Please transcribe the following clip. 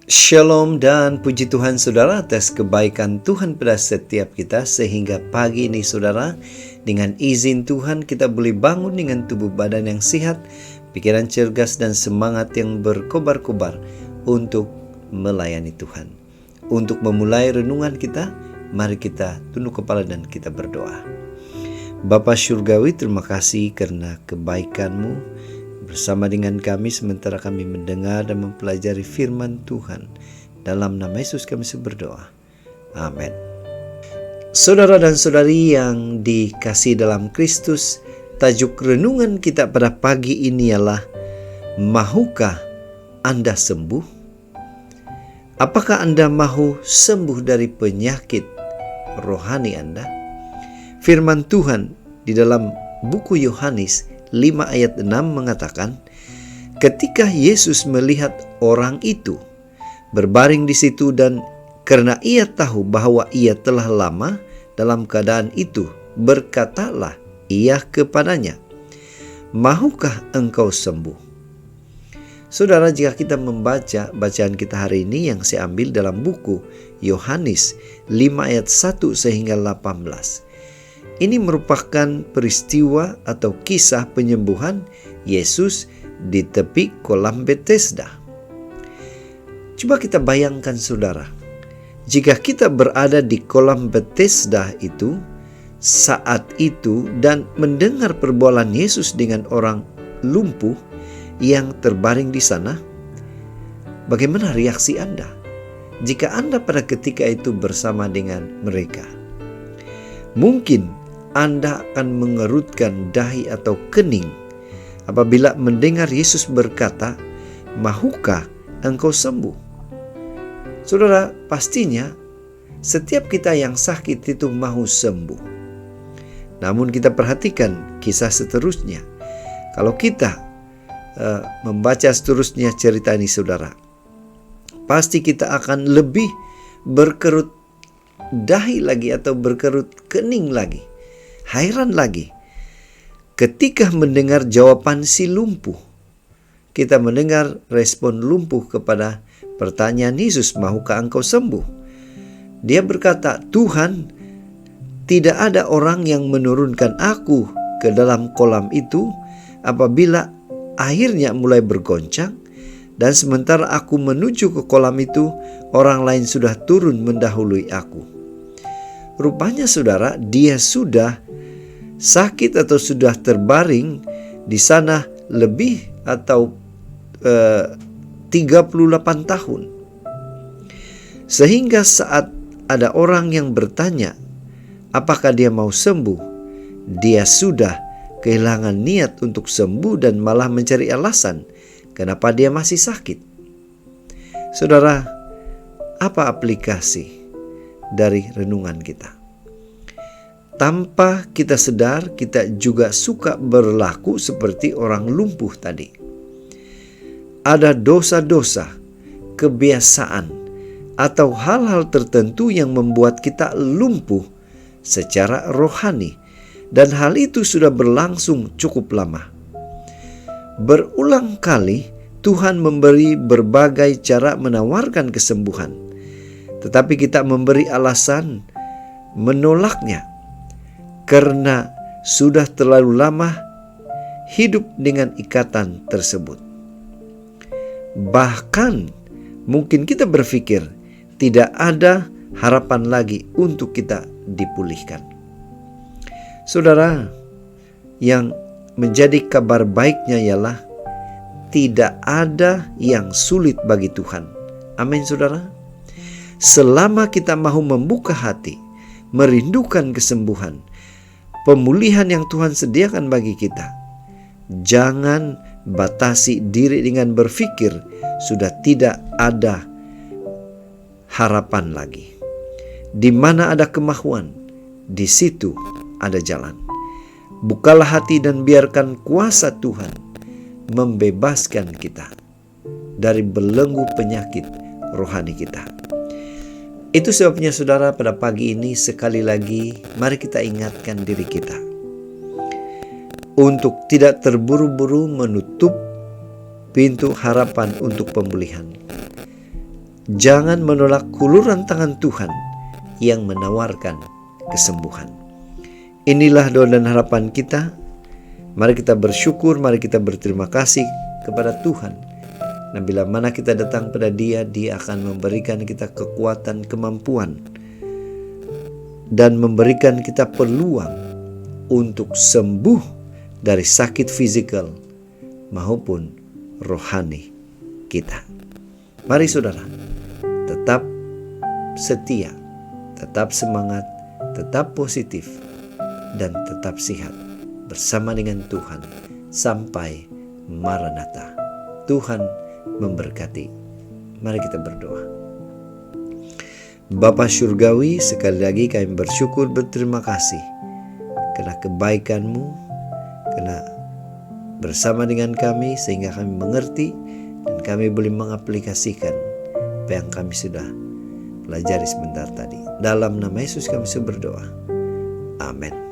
Shalom dan puji Tuhan saudara atas kebaikan Tuhan pada setiap kita, sehingga pagi ini saudara, dengan izin Tuhan kita boleh bangun dengan tubuh badan yang sehat, pikiran cergas dan semangat yang berkobar-kobar untuk melayani Tuhan. Untuk memulai renungan kita, mari kita tunduk kepala dan kita berdoa. Bapa Syurgawi, terima kasih karena kebaikan-Mu bersama dengan kami sementara kami mendengar dan mempelajari firman Tuhan. Dalam nama Yesus kami berdoa. Amin. Saudara dan saudari yang dikasihi dalam Kristus, tajuk renungan kita pada pagi ini ialah, mahukah Anda sembuh? Apakah Anda mahu sembuh dari penyakit rohani Anda? Firman Tuhan di dalam buku Yohanes 5 ayat 6 mengatakan, ketika Yesus melihat orang itu berbaring di situ dan karena ia tahu bahwa ia telah lama dalam keadaan itu, berkatalah ia kepadanya, mahukah engkau sembuh? Saudara, jika kita membaca bacaan kita hari ini yang saya ambil dalam buku Yohanes 5 ayat 1 sehingga 18, ini merupakan peristiwa atau kisah penyembuhan Yesus di tepi kolam Bethesda. Coba kita bayangkan saudara, jika kita berada di kolam Bethesda itu saat itu dan mendengar perbualan Yesus dengan orang lumpuh yang terbaring di sana, bagaimana reaksi Anda jika Anda pada ketika itu bersama dengan mereka? Mungkin Anda akan mengerutkan dahi atau kening apabila mendengar Yesus berkata, mahukah engkau sembuh? Saudara, pastinya setiap kita yang sakit itu mahu sembuh. Namun kita perhatikan kisah seterusnya. Kalau kita membaca seterusnya cerita ini saudara, pasti kita akan lebih berkerut dahi lagi atau berkerut kening lagi. Hairan lagi ketika mendengar jawaban si lumpuh. Kita mendengar respon lumpuh kepada pertanyaan Yesus, mahukah engkau sembuh? Dia berkata, Tuhan, tidak ada orang yang menurunkan aku ke dalam kolam itu apabila airnya mulai bergoncang, dan sementara aku menuju ke kolam itu, orang lain sudah turun mendahului aku. Rupanya saudara, dia sudah sakit atau sudah terbaring di sana lebih atau 38 tahun. Sehingga saat ada orang yang bertanya apakah dia mau sembuh, dia sudah kehilangan niat untuk sembuh dan malah mencari alasan kenapa dia masih sakit. Saudara, apa aplikasi dari renungan kita? Tanpa kita sadar, kita juga suka berlaku seperti orang lumpuh tadi. Ada dosa-dosa, kebiasaan, atau hal-hal tertentu yang membuat kita lumpuh secara rohani, dan hal itu sudah berlangsung cukup lama. Berulang kali Tuhan memberi berbagai cara menawarkan kesembuhan, tetapi kita memberi alasan menolaknya karena sudah terlalu lama hidup dengan ikatan tersebut. Bahkan mungkin kita berpikir tidak ada harapan lagi untuk kita dipulihkan. Saudara, yang menjadi kabar baiknya ialah tidak ada yang sulit bagi Tuhan. Amin saudara. Selama kita mahu membuka hati, merindukan kesembuhan, pemulihan yang Tuhan sediakan bagi kita, jangan batasi diri dengan berpikir sudah tidak ada harapan lagi. Di mana ada kemahuan, di situ ada jalan. Bukalah hati dan biarkan kuasa Tuhan membebaskan kita dari belenggu penyakit rohani kita. Itu sebabnya saudara, pada pagi ini sekali lagi mari kita ingatkan diri kita untuk tidak terburu-buru menutup pintu harapan untuk pemulihan. Jangan menolak uluran tangan Tuhan yang menawarkan kesembuhan. Inilah doa dan harapan kita. Mari kita bersyukur, mari kita berterima kasih kepada Tuhan. Nah, bila mana kita datang pada Dia, Dia akan memberikan kita kekuatan, kemampuan, dan memberikan kita peluang untuk sembuh dari sakit fisikal maupun rohani kita. Mari saudara, tetap setia, tetap semangat, tetap positif, dan tetap sehat bersama dengan Tuhan sampai Maranatha. Tuhan memberkati. Mari kita berdoa. Bapa Surgawi, sekali lagi kami bersyukur, berterima kasih karena kebaikan-Mu, karena bersama dengan kami sehingga kami mengerti dan kami boleh mengaplikasikan apa yang kami sudah pelajari sebentar tadi. Dalam nama Yesus kami berdoa. Amin.